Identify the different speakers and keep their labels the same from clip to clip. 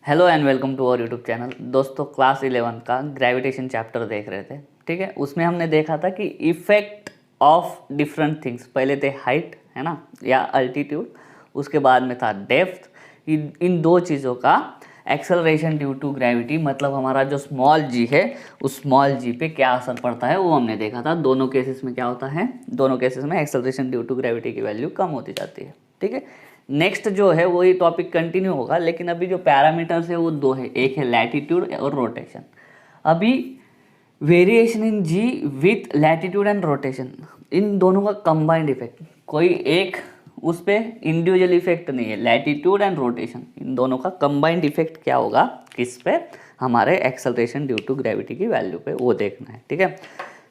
Speaker 1: Hello and welcome to our YouTube channel. दोस्तों class 11 का gravitation chapter देख रहे थे, ठीक है। उसमें हमने देखा था कि इफेक्ट ऑफ डिफरेंट थिंग्स, पहले थे हाइट, है ना, या अल्टीट्यूड, उसके बाद में था डेप्थ। इन दो चीज़ों का एक्सेलरेशन ड्यू टू ग्रेविटी, मतलब हमारा जो स्मॉल जी है उस स्मॉल जी पे क्या असर पड़ता है वो हमने देखा था। दोनों केसेस में क्या होता है, दोनों केसेस में एक्सेलरेशन ड्यू टू ग्रेविटी की वैल्यू कम होती जाती है, ठीक है। नेक्स्ट जो है वही टॉपिक कंटिन्यू होगा, लेकिन अभी जो पैरामीटर्स है वो दो है, एक है लैटिट्यूड और रोटेशन। अभी variation in g with latitude and rotation, इन दोनों का कंबाइंड इफेक्ट, कोई एक उस पर इंडिविजुअल इफेक्ट नहीं है। लैटिट्यूड एंड रोटेशन इन दोनों का कंबाइंड इफेक्ट क्या होगा, किस पे, हमारे एक्सेलरेशन ड्यू टू ग्रेविटी की वैल्यू पे, वो देखना है, ठीक है।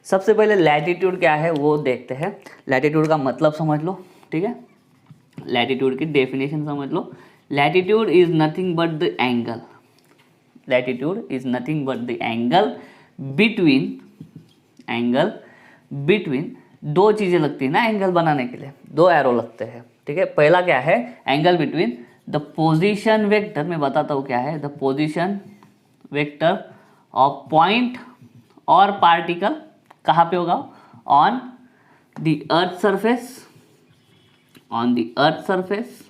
Speaker 1: सबसे पहले लैटिट्यूड क्या है वो देखते हैं। लैटिट्यूड का मतलब समझ लो, ठीक है। लैटिट्यूड की डेफिनेशन समझ लो। Latitude is nothing but the angle, latitude is nothing but the angle between दो चीज़ें लगती है ना एंगल बनाने के लिए, दो एरो लगते हैं, ठीक है। पहला क्या है, angle between the position vector, मैं बताता हूँ क्या है, the position vector of point और पार्टिकल, कहाँ पे होगा, on the earth surface, on the earth surface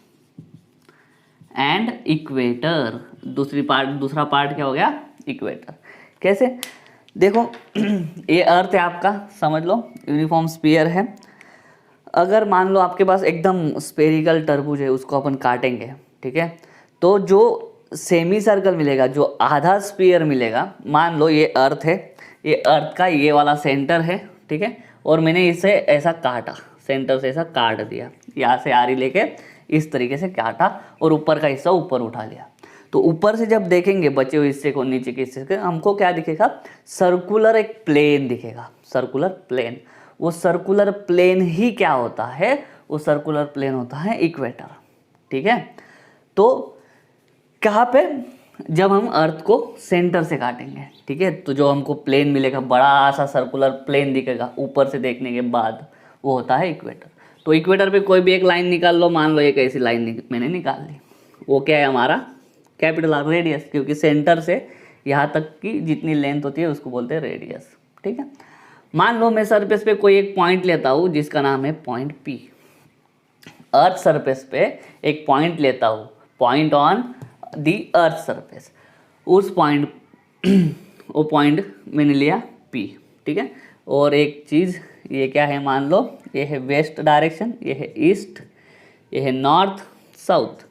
Speaker 1: and equator. दूसरा पार्ट क्या हो गया, इक्वेटर। कैसे, देखो ये अर्थ है आपका, समझ लो यूनिफॉर्म स्फीयर है। अगर मान लो आपके पास एकदम स्फेरिकल तरबूज है, उसको अपन काटेंगे, ठीक है, तो जो सेमी सर्कल मिलेगा, जो आधा स्फीयर मिलेगा, मान लो ये अर्थ है, ये अर्थ का ये वाला सेंटर है, ठीक है, और मैंने इसे ऐसा काटा, सेंटर से ऐसा काट दिया, यहाँ से आरी लेके इस तरीके से काटा और ऊपर का हिस्सा ऊपर उठा लिया। तो ऊपर से जब देखेंगे बचे हुए हिस्से को, नीचे के हिस्से को, हमको क्या दिखेगा, सर्कुलर एक प्लेन दिखेगा, सर्कुलर प्लेन। वो सर्कुलर प्लेन ही क्या होता है, वो सर्कुलर प्लेन होता है इक्वेटर, ठीक है। तो कहाँ पे, जब हम अर्थ को सेंटर से काटेंगे, ठीक है, तो जो हमको प्लेन मिलेगा, बड़ा सा सर्कुलर प्लेन दिखेगा ऊपर से देखने के बाद, वो होता है इक्वेटर। तो इक्वेटर पे कोई भी एक लाइन निकाल लो, मान लो एक ऐसी लाइन मैंने निकाल ली, वो क्या है हमारा कैपिटल आर, रेडियस, क्योंकि सेंटर से यहाँ तक की जितनी लेंथ होती है उसको बोलते हैं रेडियस, ठीक है। मान लो मैं सरफेस पे कोई एक पॉइंट लेता हूँ जिसका नाम है पॉइंट पी। अर्थ सरफेस पे एक पॉइंट लेता हूँ, point on the earth surface, उस पॉइंट वो पॉइंट मैंने लिया पी, ठीक है। और एक चीज़ ये क्या है, मान लो ये है वेस्ट डायरेक्शन, ये है ईस्ट, ये है नॉर्थ साउथ।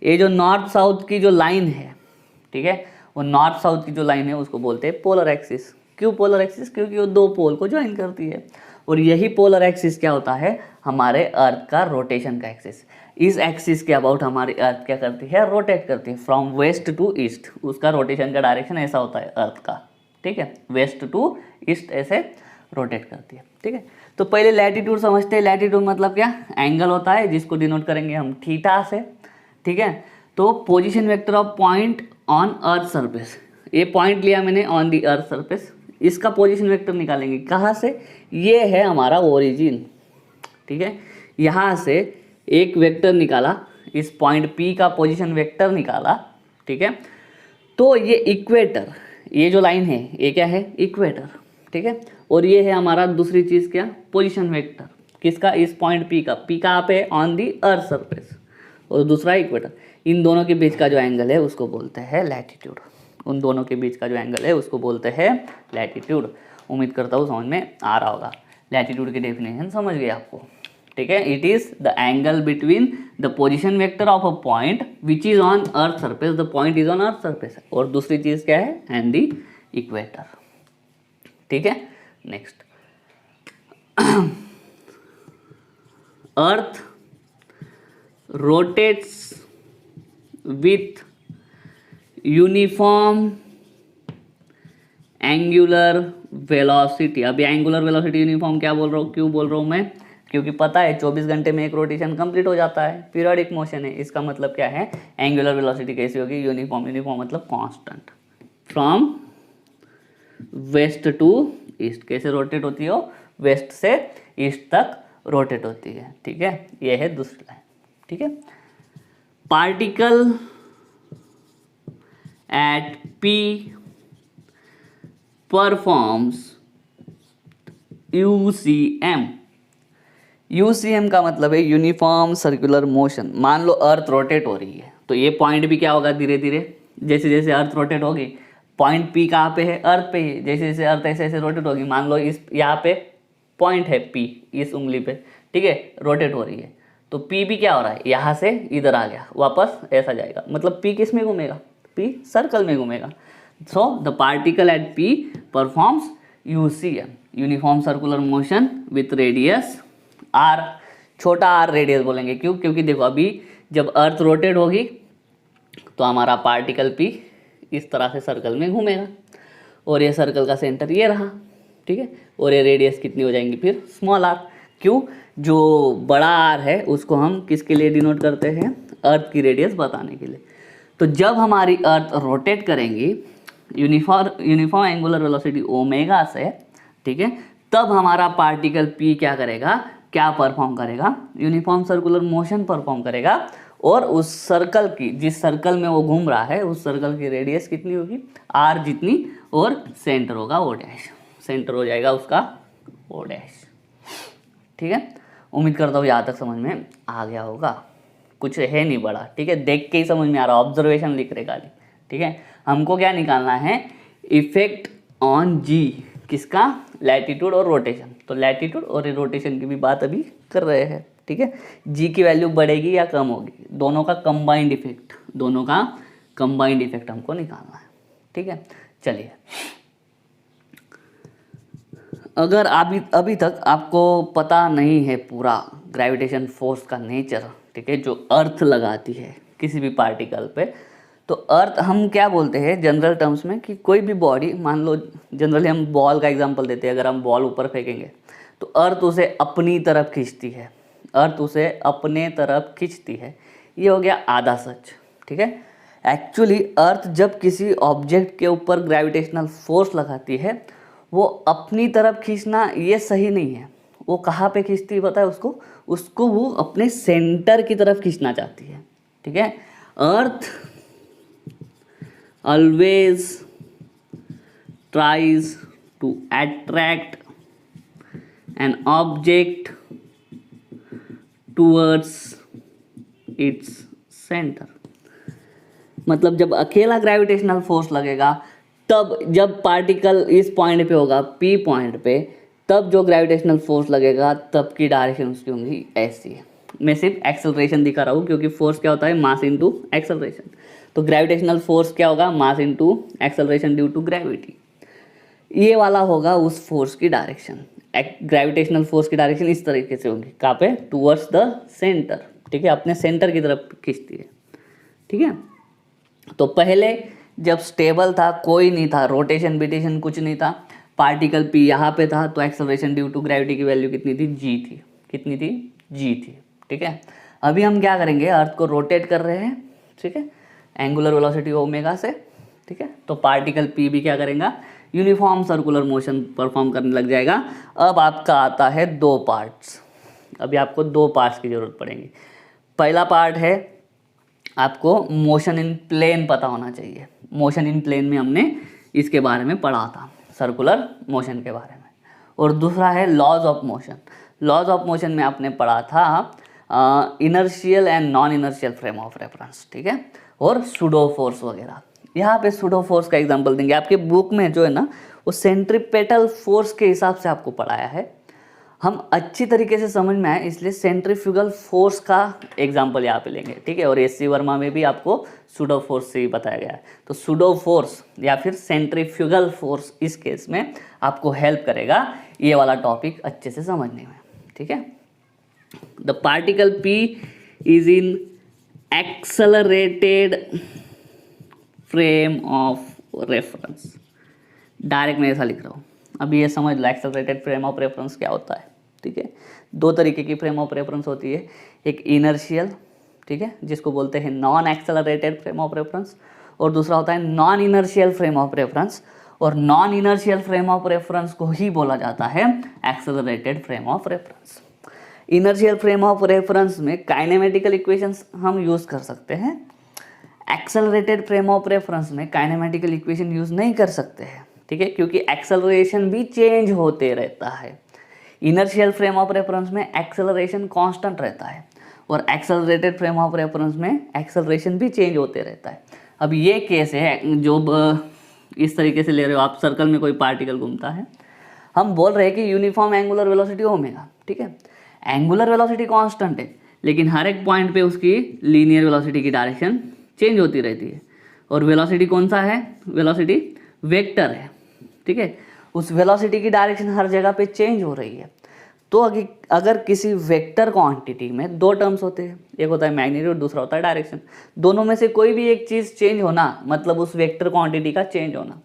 Speaker 1: ये जो नॉर्थ साउथ की जो लाइन है, ठीक है, वो नॉर्थ साउथ की जो लाइन है उसको बोलते हैं पोलर एक्सिस। क्यों पोलर एक्सिस, क्योंकि वो दो पोल को ज्वाइन करती है। और यही पोलर एक्सिस क्या होता है, हमारे अर्थ का रोटेशन का एक्सिस। इस एक्सिस के अबाउट हमारी अर्थ क्या करती है, रोटेट करती है, फ्रॉम वेस्ट टू ईस्ट। उसका रोटेशन का डायरेक्शन ऐसा होता है अर्थ का, ठीक है, वेस्ट टू ईस्ट ऐसे रोटेट करती है, ठीक है। तो पहले लैटिट्यूड समझते हैं। लैटिट्यूड मतलब क्या, एंगल होता है जिसको डिनोट करेंगे हम थीटा से, ठीक है। तो position vector of point on earth surface, ये पॉइंट लिया मैंने ऑन दी अर्थ सरफेस, इसका पोजीशन वेक्टर निकालेंगे कहाँ से, ये है हमारा ओरिजिन, ठीक है। यहाँ से एक वेक्टर निकाला, इस पॉइंट पी का पोजीशन वेक्टर निकाला, ठीक है। तो ये इक्वेटर, ये जो लाइन है ये क्या है, इक्वेटर, ठीक है। और ये है हमारा दूसरी चीज़ क्या, पोजीशन वेक्टर, किसका, इस पॉइंट पी का। पी कहाँ पे, ऑन दी अर्थ सरफेस, और दूसरा इक्वेटर। इन दोनों के बीच का जो एंगल है उसको बोलते हैं लैटिट्यूड। उन दोनों के बीच का जो एंगल है उसको बोलते हैं लैटिट्यूड। उम्मीद करता हूँ समझ में आ रहा होगा। लैटिट्यूड की डेफिनेशन समझ गए आपको, ठीक है। It is the angle between the position vector of a point which is on earth surface, the point is on earth surface, और दूसरी चीज़ क्या है, एंड द इक्वेटर, ठीक है। Next, earth rotates with uniform angular velocity। अभी angular velocity uniform क्या बोल रहा हूँ, क्यों बोल रहा हूँ मैं, क्योंकि पता है 24 घंटे में एक रोटेशन कंप्लीट हो जाता है, पीरियोडिक मोशन है। इसका मतलब क्या है, एंगुलर वेलोसिटी कैसी होगी, यूनिफॉर्म। यूनिफॉर्म मतलब constant, from west to east. कैसे रोटेट होती है, वेस्ट से ईस्ट तक रोटेट होती है, ठीक है। ये है दूसरी लाइन, ठीक है। Particle at P performs UCM। UCM का मतलब है यूनिफॉर्म सर्कुलर मोशन। मान लो अर्थ रोटेट हो रही है तो ये पॉइंट भी क्या होगा, धीरे धीरे जैसे जैसे अर्थ रोटेट होगी, पॉइंट P कहाँ पे है, अर्थ पे ही, जैसे जैसे अर्थ ऐसे ऐसे रोटेट होगी, मान लो इस यहाँ पे पॉइंट है P, इस उंगली पे, ठीक है, रोटेट हो रही है, तो P भी क्या हो रहा है, यहाँ से इधर आ गया, वापस ऐसा जाएगा, मतलब P किस में घूमेगा, P सर्कल में घूमेगा। So the particle at P performs UCM, uniform circular motion with radius R, छोटा r रेडियस बोलेंगे, क्यों, क्योंकि देखो अभी जब अर्थ रोटेट होगी तो हमारा पार्टिकल P इस तरह से सर्कल में घूमेगा और ये सर्कल का सेंटर ये रहा, ठीक है, और ये रेडियस कितनी हो जाएंगी फिर स्मॉल r। क्यों, जो बड़ा r है उसको हम किसके लिए डिनोट करते हैं, अर्थ की रेडियस बताने के लिए। तो जब हमारी अर्थ रोटेट करेंगी यूनिफॉर्म एंगुलर वेलोसिटी ओमेगा से, ठीक है, तब हमारा पार्टिकल P क्या करेगा, क्या परफॉर्म करेगा, यूनिफॉर्म सर्कुलर मोशन परफॉर्म करेगा, और उस सर्कल की, जिस सर्कल में वो घूम रहा है उस सर्कल की रेडियस कितनी होगी, r जितनी, और सेंटर होगा o डैश, सेंटर हो जाएगा उसका o डैश। ठीक है, उम्मीद करता हूँ यहाँ तक समझ में आ गया होगा, कुछ है नहीं बड़ा, ठीक है, देख के ही समझ में आ रहा, ऑब्जर्वेशन लिख रहे खाली, ठीक है। हमको क्या निकालना है, इफेक्ट ऑन g, किसका, लैटिट्यूड और रोटेशन। तो लैटिट्यूड और रोटेशन की भी बात अभी कर रहे हैं, ठीक है। g की वैल्यू बढ़ेगी या कम होगी, दोनों का कंबाइंड इफेक्ट, दोनों का कंबाइंड इफेक्ट हमको निकालना है, ठीक है। चलिए, अगर अभी तक आपको पता नहीं है पूरा ग्रेविटेशन फोर्स का नेचर, ठीक है, जो अर्थ लगाती है किसी भी पार्टिकल पे, तो अर्थ हम क्या बोलते हैं जनरल टर्म्स में, कि कोई भी बॉडी, मान लो जनरली हम बॉल का एग्जांपल देते हैं, अगर हम बॉल ऊपर फेंकेंगे तो अर्थ उसे अपनी तरफ खींचती है, अर्थ उसे अपने तरफ खींचती है, ये हो गया आधा सच, ठीक है। एक्चुअली अर्थ जब किसी ऑब्जेक्ट के ऊपर ग्रेविटेशनल फोर्स लगाती है, वो अपनी तरफ खींचना ये सही नहीं है, वो कहाँ पे खींचती है पता है उसको वो अपने सेंटर की तरफ खींचना चाहती है, ठीक है। अर्थ always tries to attract an object towards its center। मतलब जब अकेला ग्रेविटेशनल फोर्स लगेगा, तब जब पार्टिकल इस पॉइंट पे होगा, P पॉइंट पे, तब जो ग्रेविटेशनल फोर्स लगेगा तब की डायरेक्शन उसकी होंगी ऐसी है। मैं सिर्फ एक्सेलरेशन दिखा रहा हूँ, क्योंकि फोर्स क्या होता है, मास इनटू एक्सेलरेशन। तो ग्रेविटेशनल फोर्स क्या होगा, mass into acceleration due to gravity, ये वाला होगा उस फोर्स की डायरेक्शन। ग्रेविटेशनल फोर्स की डायरेक्शन इस तरीके से होगी, कहाँ पे, टूवर्ड्स द सेंटर, ठीक है, अपने सेंटर की तरफ खींचती है, ठीक है। तो पहले जब स्टेबल था, कोई नहीं था, रोटेशन बिटेशन कुछ नहीं था, पार्टिकल P यहाँ पे था, तो एक्सेलरेशन ड्यू टू ग्रेविटी की वैल्यू कितनी थी, g थी, कितनी थी, g थी, ठीक है। अभी हम क्या करेंगे, अर्थ को रोटेट कर रहे हैं, ठीक है, एंगुलर वेलोसिटी ओमेगा से, ठीक है, तो पार्टिकल P भी क्या करेगा, यूनिफॉर्म सर्कुलर मोशन परफॉर्म करने लग जाएगा। अब आपका आता है दो पार्ट्स, अभी आपको दो पार्ट्स की जरूरत पड़ेगी। पहला पार्ट है, आपको मोशन इन प्लेन पता होना चाहिए। मोशन इन प्लेन में हमने इसके बारे में पढ़ा था, सर्कुलर मोशन के बारे में। और दूसरा है laws of motion. Laws of motion में आपने पढ़ा था inertial and non inertial frame of reference, ठीक है, और सूडो फोर्स वगैरह। यहाँ पे सूडो फोर्स का एग्जांपल देंगे, आपके बुक में जो है ना वो सेंट्रीपेटल फोर्स के हिसाब से आपको पढ़ाया है, हम अच्छी तरीके से समझ में आए इसलिए सेंट्रीफ्यूगल फोर्स का एग्जांपल यहाँ पे लेंगे, ठीक है। और एससी वर्मा में भी आपको सूडो फोर्स से ही बताया गया है। तो सूडो फोर्स या फिर सेंट्रीफ्यूगल फोर्स इस केस में आपको हेल्प करेगा ये वाला टॉपिक अच्छे से समझने में, ठीक है। The particle P is in accelerated frame of reference. Direct मैं ऐसा लिख रहा हूँ, अभी ये समझ लो एक्सेलरेटेड फ्रेम ऑफ रेफरेंस क्या होता है, ठीक है। दो तरीके की फ्रेम ऑफ रेफरेंस होती है, एक इनर्शियल, ठीक है, जिसको बोलते हैं non accelerated frame of reference, और दूसरा होता है non inertial frame of reference. और non inertial frame of reference को ही बोला जाता है accelerated frame of reference. Inertial frame of reference में काइनेमेटिकल इक्वेशंस हम यूज़ कर सकते हैं, एक्सेलरेटेड फ्रेम ऑफ रेफरेंस में काइनेमेटिकल इक्वेशन यूज नहीं कर सकते हैं, ठीक है, क्योंकि एक्सेलरेशन भी चेंज होते रहता है। इनर्शियल फ्रेम ऑफ रेफरेंस में एक्सेलरेशन कांस्टेंट रहता है और एक्सेलरेटेड फ्रेम ऑफ रेफरेंस में एक्सेलरेशन भी चेंज होते रहता है। अब ये केस है जो इस तरीके से ले रहे हो आप, सर्कल में कोई पार्टिकल घूमता है, हम बोल रहे हैं कि यूनिफॉर्म एंगुलर वेलोसिटी ओमेगा, ठीक है, एंगुलर वेलोसिटी कांस्टेंट है, लेकिन हर एक पॉइंट पे उसकी लीनियर वेलोसिटी की डायरेक्शन चेंज होती रहती है। और वेलोसिटी कौन सा है? वेलोसिटी वेक्टर है, ठीक है, उस वेलोसिटी की डायरेक्शन हर जगह पे चेंज हो रही है। तो अगर किसी वेक्टर क्वांटिटी में दो टर्म्स होते हैं, एक होता है मैग्नीट्यूड, दूसरा होता है डायरेक्शन, दोनों में से कोई भी एक चीज़ चेंज होना मतलब उस वेक्टर क्वांटिटी का चेंज होना।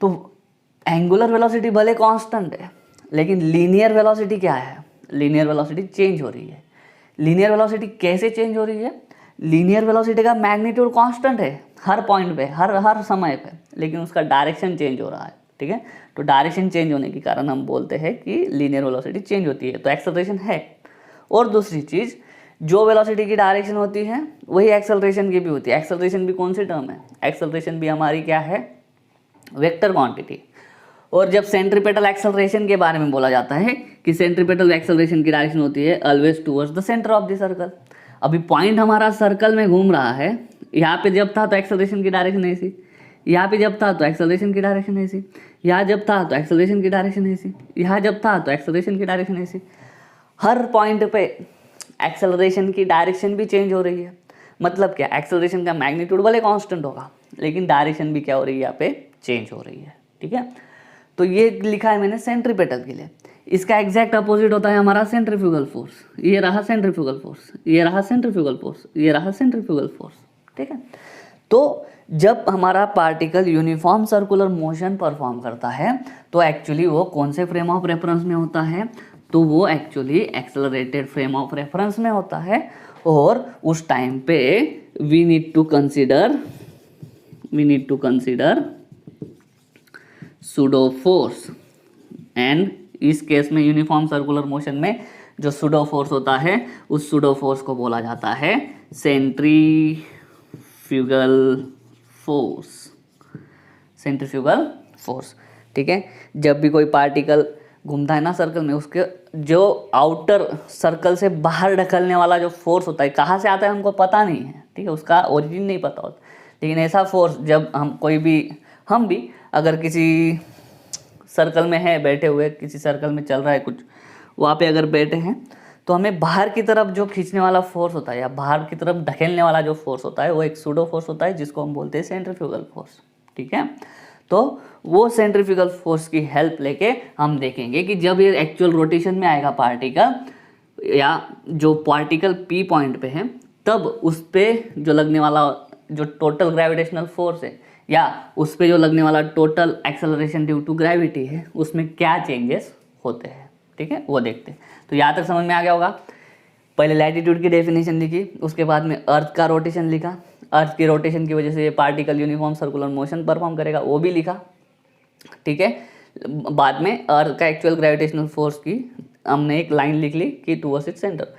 Speaker 1: तो एंगुलर वेलोसिटी भले कांस्टेंट है, लेकिन लीनियर वेलोसिटी क्या है? लीनियर वेलोसिटी चेंज हो रही है। लीनियर वेलोसिटी कैसे चेंज हो रही है? लीनियर वेलोसिटी का मैग्नीट्यूड कांस्टेंट है हर पॉइंट पे, हर समय पे, लेकिन उसका डायरेक्शन चेंज हो रहा है, ठीक है। तो डायरेक्शन चेंज होने के कारण हम बोलते हैं कि लीनियर वेलोसिटी चेंज होती है, तो एक्सेलरेशन है। और दूसरी चीज़, जो वेलोसिटी की डायरेक्शन होती है वही एक्सेलरेशन की भी होती है। एक्सेलरेशन भी कौन सी टर्म है? एक्सेलरेशन भी हमारी क्या है? Vector quantity. और जब सेंट्रीपेटल एक्सेलरेशन के बारे में बोला जाता है कि सेंट्रीपेटल एक्सेलरेशन की डायरेक्शन होती है always towards the centre of the circle. अभी पॉइंट हमारा सर्कल में घूम रहा है, यहाँ पे जब था तो एक्सेलरेशन की डायरेक्शन ऐसी, यहाँ पे जब था तो एक्सेलरेशन की डायरेक्शन ऐसी, यहाँ जब था तो एक्सेलरेशन की डायरेक्शन ऐसी, यहाँ जब था तो एक्सेलरेशन की डायरेक्शन ऐसी। हर पॉइंट पे एक्सेलरेशन की डायरेक्शन भी चेंज हो रही है। मतलब क्या? एक्सेलरेशन का मैग्नीट्यूड भले कांस्टेंट होगा, लेकिन डायरेक्शन भी क्या हो रही है? यहाँ पे चेंज हो रही है, ठीक है। तो ये लिखा है मैंने सेंट्रीपेटल के लिए। इसका एग्जैक्ट अपोजिट होता है हमारा सेंट्रीफ्यूगल फोर्स। ये रहा सेंट्रीफ्यूगल फोर्स, ये रहा सेंट्रीफ्यूगल फोर्स, ये रहा सेंट्रीफ्यूगल फोर्स, ठीक है। तो जब हमारा particle uniform circular motion perform करता है तो एक्चुअली वो कौन से फ्रेम ऑफ रेफरेंस में होता है? तो वो actually accelerated frame of reference में होता है। और उस टाइम पे we need to consider pseudo force. And इस केस में यूनिफॉर्म सर्कुलर मोशन में जो सूडो फोर्स होता है, उस सूडो फोर्स को बोला जाता है सेंट्रीफ्यूगल फोर्स। सेंट्रीफ्यूगल फोर्स, ठीक है। जब भी कोई पार्टिकल घूमता है ना सर्कल में, उसके जो आउटर सर्कल से बाहर ढकलने वाला जो फोर्स होता है, कहाँ से आता है हमको पता नहीं है, ठीक है, उसका ओरिजिन नहीं पता होता। लेकिन ऐसा फोर्स जब हम भी अगर किसी सर्कल में है, बैठे हुए किसी सर्कल में चल रहा है कुछ, वहाँ पे अगर बैठे हैं तो हमें बाहर की तरफ जो खींचने वाला फोर्स होता है या बाहर की तरफ ढकेलने वाला जो फोर्स होता है वो एक सूडो फोर्स होता है, जिसको हम बोलते हैं सेंट्रीफ्यूगल फोर्स, ठीक है। तो वो सेंट्रीफ्यूगल फोर्स की हेल्प लेके हम देखेंगे कि जब ये एक्चुअल रोटेशन में आएगा पार्टिकल, या जो पार्टिकल पी पॉइंट पे है, तब उस पर जो लगने वाला जो टोटल ग्रेविटेशनल फोर्स है या उस पर जो लगने वाला total acceleration due to gravity है, उसमें क्या चेंजेस होते हैं, ठीक है, वो देखते हैं। तो यहाँ तक समझ में आ गया होगा। पहले लैटिट्यूड की डेफिनेशन लिखी, उसके बाद में अर्थ का रोटेशन लिखा, अर्थ की रोटेशन की वजह से ये particle uniform circular motion perform करेगा, वो भी लिखा, ठीक है। बाद में अर्थ का एक्चुअल ग्रेविटेशनल फोर्स की हमने एक लाइन लिख ली कि टुवर्ड्स इट्स सेंटर।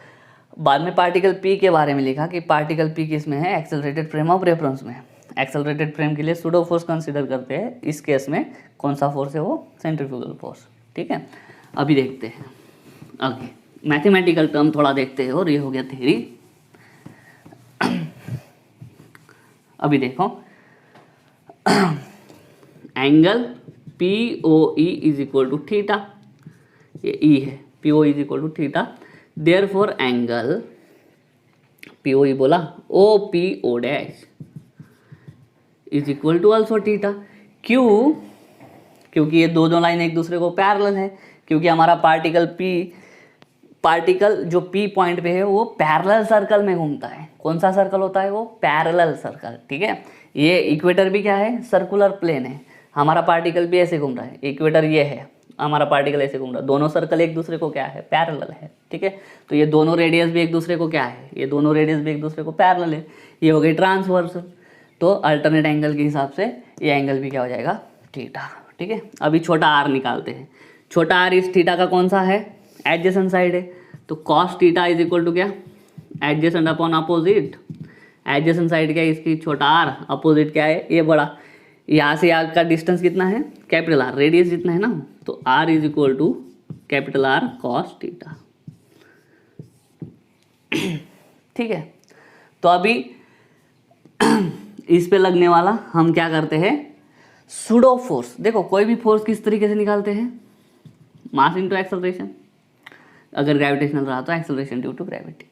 Speaker 1: बाद में पार्टिकल पी के बारे में लिखा कि पार्टिकल पी किस में है? एक्सेलरेटेड फ्रेम ऑफ रेफरेंस में। एक्सेलरेटेड फ्रेम के लिए सूडो फोर्स कंसीडर करते हैं। इस केस में कौन सा फोर्स है? वो सेंट्रीफ्यूगल फोर्स, ठीक है। अभी देखते हैं आगे मैथमेटिकल टर्म थोड़ा देखते हैं, और ये हो गया थ्योरी। अभी देखो, angle P O E is equal to theta, ये ई है, P O is equal to theta, therefore angle P O E बोला O P O dash is equal to also theta. क्यों? क्योंकि ये दो लाइन एक दूसरे को पैरेलल है, क्योंकि हमारा पार्टिकल जो पी पॉइंट पे है वो पैरेलल सर्कल में घूमता है। कौन सा सर्कल होता है वो? पैरेलल सर्कल, ठीक है। ये इक्वेटर भी क्या है? सर्कुलर प्लेन है। हमारा पार्टिकल भी ऐसे घूम रहा है, इक्वेटर ये है, हमारा पार्टिकल ऐसे घूम रहा है, दोनों सर्कल एक दूसरे को क्या है? पैरेलल है, ठीक है। तो ये दोनों रेडियस भी एक दूसरे को क्या है? ये दोनों रेडियस भी एक दूसरे को पैरेलल है। ये हो गई ट्रांसवर्सल। तो अल्टरनेट एंगल के हिसाब से ये एंगल भी क्या हो जाएगा? थीटा, ठीक है। अभी छोटा आर निकालते हैं। छोटा आर इस थीटा का कौन सा है? एडजेसेंट साइड है। तो cos theta is equal to क्या? Adjacent upon opposite. Adjacent side क्या है इसकी, छोटा आर, अपोजिट क्या है ये बड़ा। यहाँ से यहाँ का डिस्टेंस कितना है, कैपिटल आर, रेडियस जितना है ना, तो R is equal to capital R cos theta. ठीक है, तो अभी इस पे लगने वाला हम क्या करते हैं, सूडो फोर्स। देखो कोई भी फोर्स किस तरीके से निकालते हैं, मास इनटू एक्सेलरेशन, अगर ग्रेविटेशनल रहा तो एक्सेलरेशन ड्यू टू ग्रेविटी।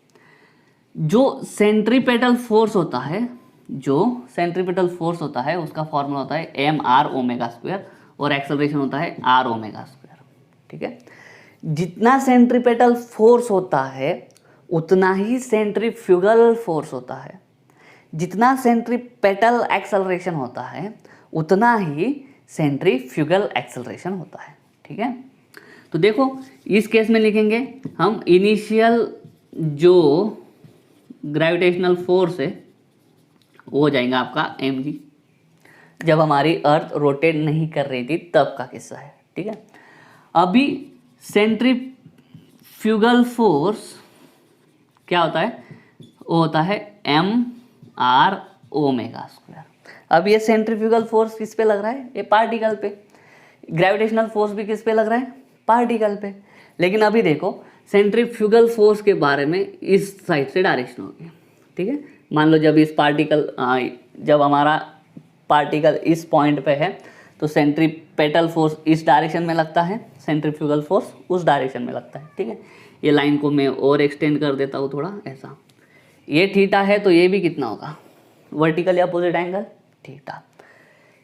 Speaker 1: जो सेंट्रीपेटल फोर्स होता है, जो सेंट्रीपेटल फोर्स होता है उसका फॉर्मूला होता है एम आर ओमेगा स्क्वायर, और एक्सेलरेशन होता है आर ओमेगा स्क्वायर। ठीक है, जितना सेंट्रीपेटल फोर्स होता है उतना ही सेंट्रीफ्यूगल फोर्स होता है, जितना सेंट्रीपेटल एक्सेलरेशन होता है उतना ही सेंट्रीफ्यूगल एक्सेलरेशन होता है। ठीक है, तो देखो इस केस में लिखेंगे हम इनिशियल जो ग्रेविटेशनल फोर्स है वो हो जाएगा आपका mg, जब हमारी अर्थ रोटेट नहीं कर रही थी तब का किस्सा है। ठीक है, अभी सेंट्रीफ्यूगल फोर्स क्या होता है, वो होता है एम आर ओमेगा स्क्वायर। अब ये सेंट्रीफ्यूगल फोर्स किस पे लग रहा है, ये पार्टिकल पे। ग्रेविटेशनल फोर्स भी किस पे लग रहा है, पार्टिकल पे। लेकिन अभी देखो सेंट्रीफ्यूगल फोर्स के बारे में इस साइड से डायरेक्शन होगी। ठीक है, मान लो जब इस पार्टिकल जब हमारा पार्टिकल इस पॉइंट पे है तो सेंट्रीपेटल फोर्स इस डायरेक्शन में लगता है, सेंट्रीफ्यूगल फोर्स उस डायरेक्शन में लगता है। ठीक है, ये लाइन को मैं और एक्सटेंड कर देता हूँ थोड़ा ऐसा, ये थीटा है तो ये भी कितना होगा, वर्टिकली अपोजिट एंगल थीटा।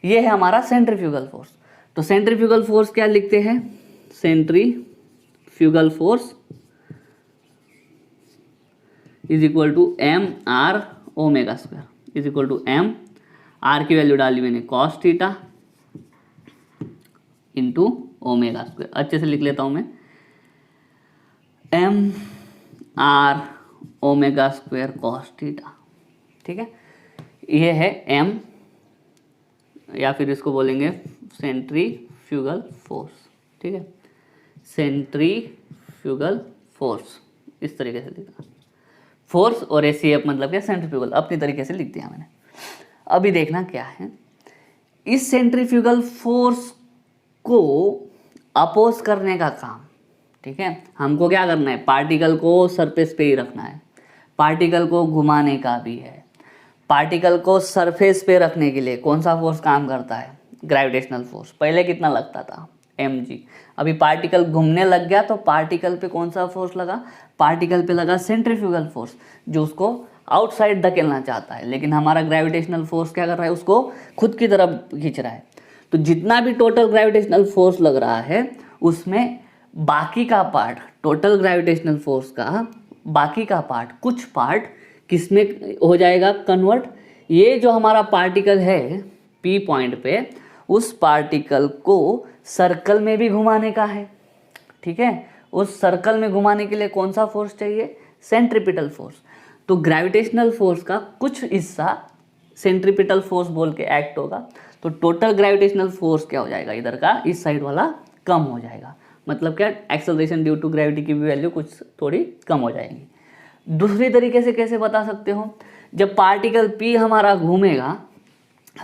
Speaker 1: ये है हमारा सेंट्रीफ्यूगल फोर्स। तो सेंट्रीफ्यूगल फोर्स क्या लिखते हैं, centrifugal force is equal to M R omega square is equal to M, R की वैल्यू डाली मैंने cos theta into omega square. अच्छे से लिख लेता हूं मैं, M R omega square cos theta. ठीक है, ये है एम, या फिर इसको बोलेंगे सेंट्रीफ्यूगल फोर्स। ठीक है, सेंट्रीफ्यूगल फोर्स इस तरीके से लिखा, फोर्स और एसीएफ मतलब क्या, सेंट्रीफ्यूगल, अपनी तरीके से लिख दिया मैंने। अभी देखना क्या है, इस सेंट्रीफ्यूगल फोर्स को अपोज करने का काम। ठीक है, हमको क्या करना है, पार्टिकल को सरफेस पे ही रखना है, पार्टिकल को घुमाने का भी है। पार्टिकल को सरफेस पे रखने के लिए कौन सा फोर्स काम करता है, ग्रेविटेशनल फोर्स। पहले कितना लगता था, mg। अभी पार्टिकल घूमने लग गया तो पार्टिकल पे कौन सा फोर्स लगा, पार्टिकल पे लगा सेंट्रीफ्यूगल फोर्स, जो उसको आउटसाइड धकेलना चाहता है। लेकिन हमारा ग्रेविटेशनल फोर्स क्या कर रहा है, उसको खुद की तरफ खींच रहा है। तो जितना भी टोटल ग्रेविटेशनल फोर्स लग रहा है उसमें बाकी का पार्ट, टोटल ग्रेविटेशनल फोर्स का बाकी का पार्ट, कुछ पार्ट किस में हो जाएगा कन्वर्ट, ये जो हमारा पार्टिकल है पी पॉइंट पे, उस पार्टिकल को सर्कल में भी घुमाने का है। ठीक है, उस सर्कल में घुमाने के लिए कौन सा फोर्स चाहिए, सेंट्रीपिटल फोर्स। तो ग्रेविटेशनल फोर्स का कुछ हिस्सा सेंट्रीपिटल फोर्स बोल के एक्ट होगा, तो टोटल ग्रेविटेशनल फोर्स क्या हो जाएगा, इधर का इस साइड वाला कम हो जाएगा। मतलब क्या, एक्सेलरेशन ड्यू टू ग्रेविटी की भी वैल्यू कुछ थोड़ी कम हो जाएगी। दूसरी तरीके से कैसे बता सकते हो, जब पार्टिकल P हमारा घूमेगा,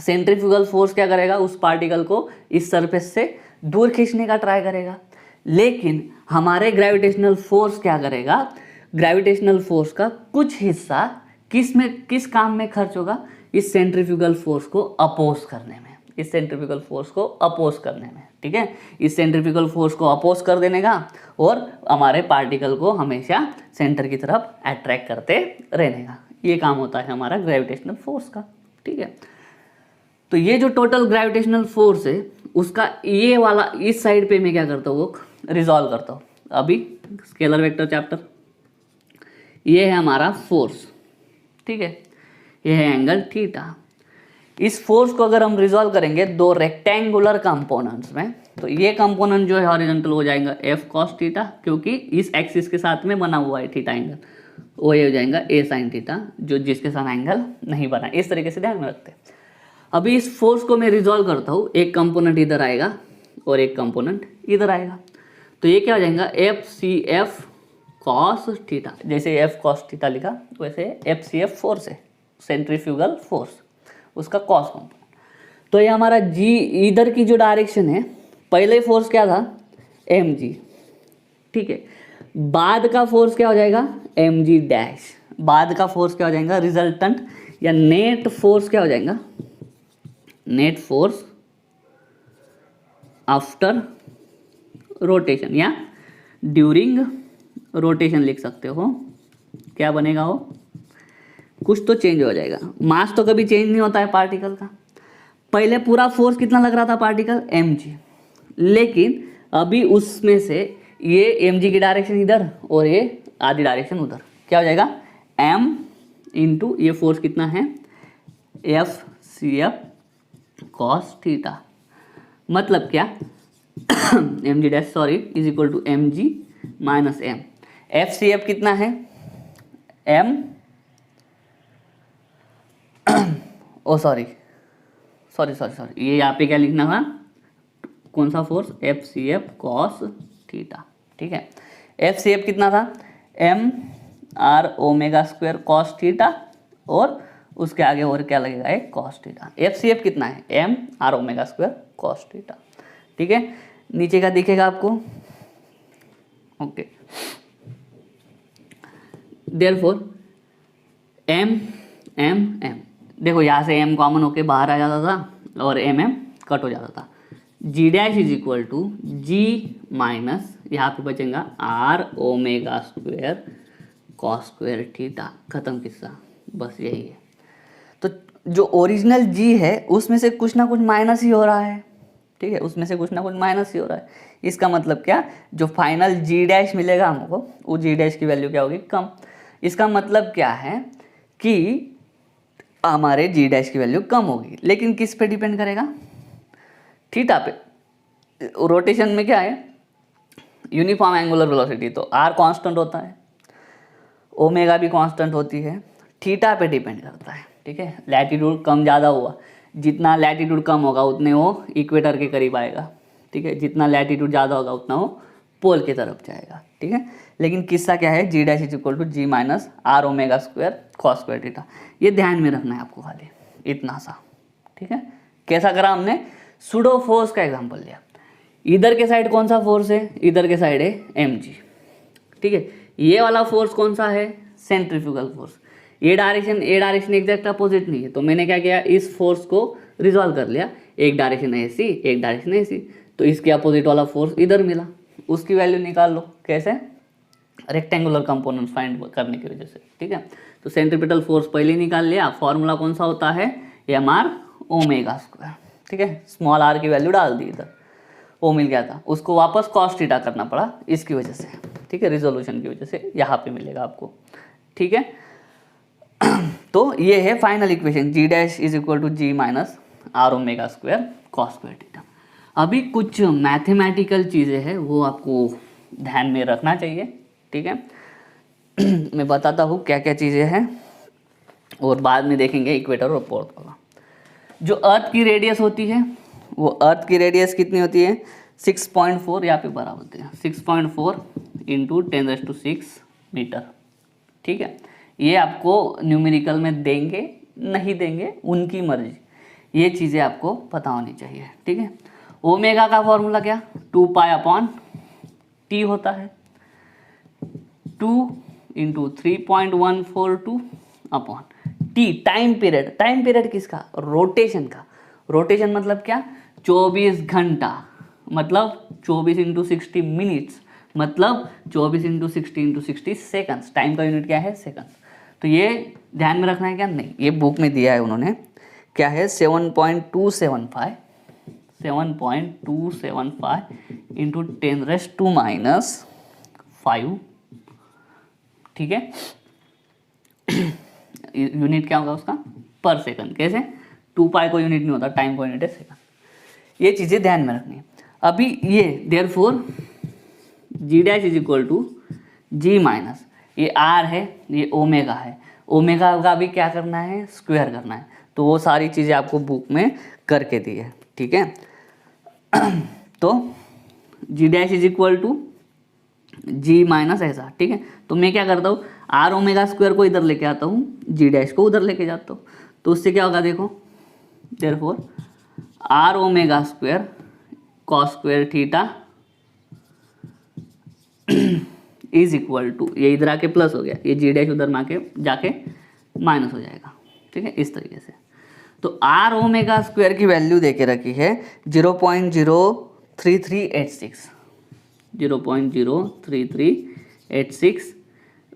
Speaker 1: सेंट्रीफ्यूगल फोर्स क्या करेगा, उस पार्टिकल को इस सरफेस से दूर खींचने का ट्राई करेगा। लेकिन हमारे ग्रेविटेशनल फोर्स क्या करेगा, ग्रेविटेशनल फोर्स का कुछ हिस्सा किस काम में खर्च होगा, इस सेंट्रीफ्यूगल फोर्स को अपोज करने में, इस सेंट्रीफ्यूगल फोर्स को अपोज करने में। ठीक है, इस सेंट्रीफ्यूगल फोर्स को अपोज कर देने का और हमारे पार्टिकल को हमेशा सेंटर की तरफ अट्रैक्ट करते रहने का, ये काम होता है हमारा ग्रेविटेशनल फोर्स का। ठीक है, तो ये जो टोटल ग्रेविटेशनल फोर्स है उसका ये वाला इस साइड पे मैं क्या करता हूँ, वो रिजॉल्व करता हूँ। अभी स्केलर वेक्टर चैप्टर, ये है हमारा फोर्स। ठीक है, ये है एंगल थीटा। इस फोर्स को अगर हम रिजॉल्व करेंगे दो रेक्टेंगुलर कंपोनेंट्स में, तो ये कंपोनेंट जो है हॉरिजॉन्टल हो जाएगा एफ कॉस थीटा, क्योंकि इस एक्सिस के साथ में बना हुआ है थीटा एंगल, वो ये हो जाएगा ए साइन थीटा, जो जिसके साथ एंगल नहीं बना। इस तरीके से ध्यान में रखते हैं। अभी इस फोर्स को मैं रिजॉल्व करता हूँ, एक कंपोनेंट इधर आएगा और एक कंपोनेंट इधर आएगा, तो ये क्या हो जाएगा, F C F cos theta. जैसे एफ कॉस थीटा लिखा वैसे एफ सी एफ फोर्स है, सेंट्रीफ्यूगल फोर्स, उसका कॉस कंपोनेंट। तो ये हमारा जी इधर की जो डायरेक्शन है, पहले फोर्स क्या था mg, ठीक है, बाद का फोर्स क्या हो जाएगा mg डैश, बाद का फोर्स क्या हो जाएगा रिजल्टेंट या नेट फोर्स क्या हो जाएगा, नेट फोर्स आफ्टर रोटेशन या ड्यूरिंग रोटेशन लिख सकते हो। क्या बनेगा वो, कुछ तो चेंज हो जाएगा। मास तो कभी चेंज नहीं होता है पार्टिकल का। पहले पूरा फोर्स कितना लग रहा था पार्टिकल mg, लेकिन अभी उसमें से ये mg की डायरेक्शन इधर और ये आधी डायरेक्शन उधर, क्या हो जाएगा m इंटू ये फोर्स कितना है F C F cos theta, मतलब क्या mg dash sorry is equal to mg minus m। F C F कितना है m, ओ सॉरी ये यहाँ पे क्या लिखना था, कौन सा force F C F cos theta, ठीक है। एफ सी एफ कितना था m R omega square cos theta और उसके आगे और क्या लगेगा एक cos theta. F C F कितना है m R omega square cos theta, ठीक है। नीचे का दिखेगा आपको, okay. Therefore m m m, देखो यहाँ से m कॉमन होके बाहर आ जाता था और m कट हो जाता था। g dash is equal to g minus यहाँ पे बचेगा r omega square cos square theta, खत्म किस्सा, बस यही है। तो जो ओरिजिनल g है उसमें से कुछ ना कुछ माइनस ही हो रहा है, ठीक है, उसमें से कुछ ना कुछ माइनस ही हो रहा है। इसका मतलब क्या, जो फाइनल g डैश मिलेगा हमको वो g डैश की वैल्यू क्या होगी कम। इसका मतलब क्या है कि हमारे g डैश की वैल्यू कम होगी, लेकिन किस पे डिपेंड करेगा, थीटा पे। रोटेशन में क्या है यूनिफॉर्म एंगुलर वेलोसिटी, तो r कांस्टेंट होता है, ओमेगा भी कांस्टेंट होती है, थीटा पे डिपेंड करता है, ठीक है। लैटिट्यूड कम ज़्यादा हुआ, जितना लैटिट्यूड कम होगा उतने वो इक्वेटर के करीब आएगा, ठीक है, जितना लैटिट्यूड ज़्यादा होगा उतना वो पोल की तरफ जाएगा, ठीक है। लेकिन किस्सा क्या है g dash is equal to g minus R omega square cos square theta, ये ध्यान में रखना है आपको खाली इतना सा, ठीक है। कैसा करा हमने, सूडो फोर्स का एग्जांपल लिया। इधर के साइड कौन सा फोर्स है, इधर के साइड है mg, ठीक है। ये वाला फोर्स कौन सा है सेंट्रीफ्यूगल फोर्स। ये डायरेक्शन एग्जैक्ट अपोजिट नहीं है, तो मैंने क्या किया इस फोर्स को रिजॉल्व कर लिया, एक डायरेक्शन ऐसी एक डायरेक्शन ऐसी, तो इसके अपोजिट वाला फोर्स इधर मिला, उसकी वैल्यू निकाल लो। कैसे, रेक्टेंगुलर कंपोनेंट फाइंड करने की वजह से, ठीक है। तो सेंट्रीपिटल फोर्स पहले निकाल लिया, फॉर्मूला कौन सा होता है एम आर ओमेगा स्क्वायर, ठीक है। स्मॉल आर की वैल्यू डाल दी, इधर ओ मिल गया था, उसको वापस कॉस थीटा करना पड़ा इसकी वजह से, ठीक है, रिजोल्यूशन की वजह से यहाँ पे मिलेगा आपको, ठीक है। तो ये है final equation g dash is equal to g minus R omega square cos square theta. अभी कुछ मैथमेटिकल चीज़ें हैं वो आपको ध्यान में रखना चाहिए, ठीक है। मैं बताता हूँ क्या क्या चीज़ें हैं और बाद में देखेंगे इक्वेटर और पोल वाला। जो अर्थ की रेडियस होती है वो अर्थ की रेडियस कितनी होती है 6.4, यहाँ पे बराबर होते हैं 6.4 इंटू 10⁶ मीटर, ठीक है। ये आपको न्यूमेरिकल में देंगे नहीं देंगे उनकी मर्जी, ये चीज़ें आपको पता होनी चाहिए, ठीक है। ओमेगा का फॉर्मूला क्या 2 पाई अपॉन टी होता है, 2 into 3.142 upon T, time period किसका, रोटेशन का। रोटेशन मतलब क्या 24 घंटा, मतलब 24 इंटू 60 मिनट्स, मतलब 24 इंटू 60 इंटू 60 सेकंड्स। टाइम का यूनिट क्या है सेकंड्स। तो ये ध्यान में रखना है क्या, नहीं ये बुक में दिया है उन्होंने, क्या है 7.275 इंटू 10⁻⁻⁵, ठीक है। यूनिट क्या होगा उसका पर सेकंड। कैसे 2 पाई को यूनिट नहीं होता, टाइम को यूनिट है सेकंड। ये चीज़ें ध्यान में रखनी है। अभी ये therefore g dash is equal to g minus ये r है, ये ओमेगा है, ओमेगा का भी क्या करना है स्क्वायर करना है, तो वो सारी चीज़ें आपको बुक में करके दी है, ठीक है। तो g dash is equal to G minus ऐसा, ठीक है। तो मैं क्या करता हूँ, आर ओमेगा स्क्वायर को इधर लेके आता हूँ, जी डैश को उधर लेके जाता हूँ, तो उससे क्या होगा देखो, therefore R omega square cos square theta is equal to, ये इधर आके प्लस हो गया, ये जी डैश उधर आके जाके माइनस हो जाएगा, ठीक है, इस तरीके से। तो आर ओमेगा स्क्वायर की वैल्यू देके रखी है 0.03386, 0.03386,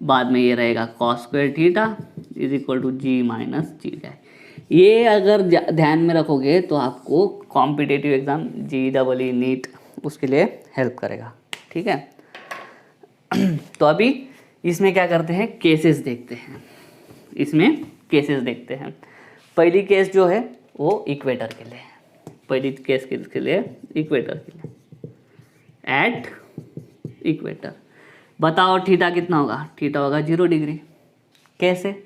Speaker 1: बाद में ये रहेगा cos square theta is equal to G minus G dash. ये अगर ध्यान में रखोगे तो आपको कॉम्पिटेटिव एग्जाम JEE नीट उसके लिए हेल्प करेगा, ठीक है। तो अभी इसमें क्या करते हैं, केसेस देखते हैं, इसमें केसेस देखते हैं। पहली केस जो है वो इक्वेटर के लिए, पहली केस किसके लिए, इक्वेटर के लिए, एट इक्वेटर। बताओ थीटा कितना होगा, थीटा होगा 0 डिग्री। कैसे,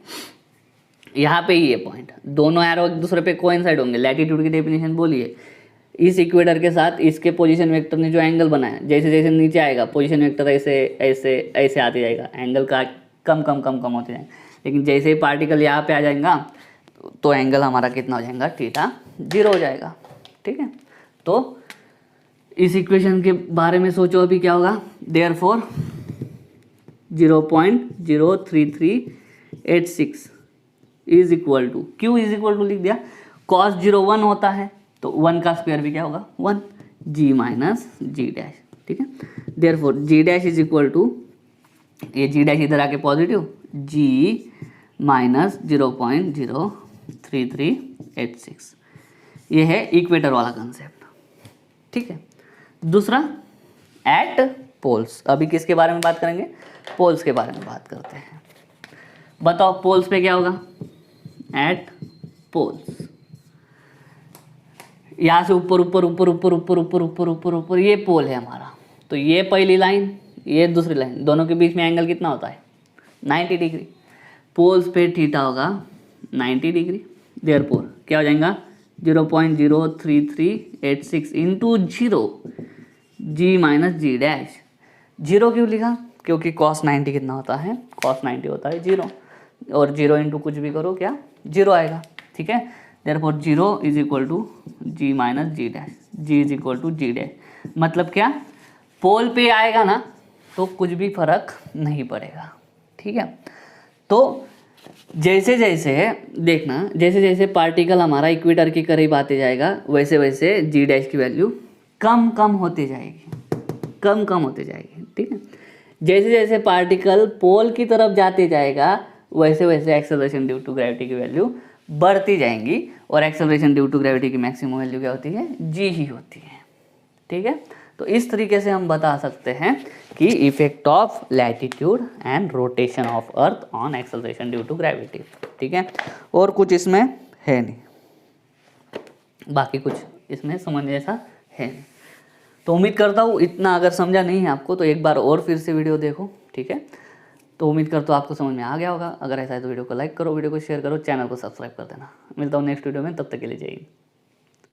Speaker 1: यहाँ पे ही ये पॉइंट, दोनों एरो एक दूसरे पे कोइंसाइड होंगे, लैटिट्यूड की डेफिनेशन बोलिए, इस इक्वेटर के साथ इसके पोजीशन वेक्टर ने जो एंगल बनाया, जैसे जैसे नीचे आएगा पोजीशन वेक्टर ऐसे ऐसे ऐसे आते जाएगा, एंगल का कम कम कम कम होते जाएंगे, लेकिन जैसे ही पार्टिकल यहाँ पे आ जाएगा तो एंगल हमारा कितना हो जाएगा, थीटा 0 हो जाएगा, ठीक है। तो इस इक्वेशन के बारे में सोचो अभी क्या होगा, therefore 0.03386 is equal to, Q is equal to लिख दिया, कॉस 0 1 होता है तो 1 का स्क्वायर भी क्या होगा 1, जी माइनस जी डैश, ठीक है। Therefore G dash is equal to, ये जी डैश इधर आके पॉजिटिव, जी माइनस 0.03386, ये है इक्वेटर वाला कंसेप्ट, ठीक है। दूसरा एट पोल्स, अभी किसके बारे में बात करेंगे, पोल्स के बारे में बात करते हैं। बताओ पोल्स पे क्या होगा, एट पोल्स, यहाँ से ऊपर ऊपर ऊपर ऊपर ऊपर ऊपर ऊपर ऊपर ऊपर ये पोल है हमारा, तो ये पहली लाइन ये दूसरी लाइन, दोनों के बीच में एंगल कितना होता है 90 डिग्री। पोल्स पे थीटा होगा 90 डिग्री, देयरफॉर क्या हो जाएगा 0.03386 इंटू 0 जी माइनस जी डैश। 0 क्यों लिखा, क्योंकि कॉस 90 कितना होता है, कॉस 90 होता है 0, और 0 इंटू कुछ भी करो क्या 0 आएगा, ठीक है। Therefore 0 is equal to G minus G dash, G is equal to G dash, मतलब क्या, पोल पे आएगा ना तो कुछ भी फर्क नहीं पड़ेगा, ठीक है। तो जैसे जैसे देखना, जैसे जैसे पार्टिकल हमारा इक्वेटर के करीब आते जाएगा वैसे वैसे जी डैश की वैल्यू कम कम होते जाएगी, कम कम होते जाएगी, ठीक है। जैसे जैसे पार्टिकल पोल की तरफ जाते जाएगा वैसे वैसे एक्सेलरेशन ड्यू टू ग्रेविटी की वैल्यू बढ़ती जाएंगी, और एक्सेलरेशन ड्यू टू ग्रेविटी की मैक्सिमम वैल्यू क्या होती है, जी ही होती है, ठीक है। तो इस तरीके से हम बता सकते हैं कि effect of latitude and rotation of earth on acceleration due to gravity, ठीक है। और कुछ इसमें है नहीं, बाकी कुछ इसमें समझ जैसा है नहीं। तो उम्मीद करता हूँ इतना अगर समझा नहीं है आपको तो एक बार और फिर से वीडियो देखो, ठीक है। तो उम्मीद करता हूँ आपको समझ में आ गया होगा, अगर ऐसा है तो वीडियो को लाइक करो, वीडियो को शेयर करो, चैनल को सब्सक्राइब कर देना। मिलता हूँ नेक्स्ट वीडियो में, तब तक के लिए जय हिंद।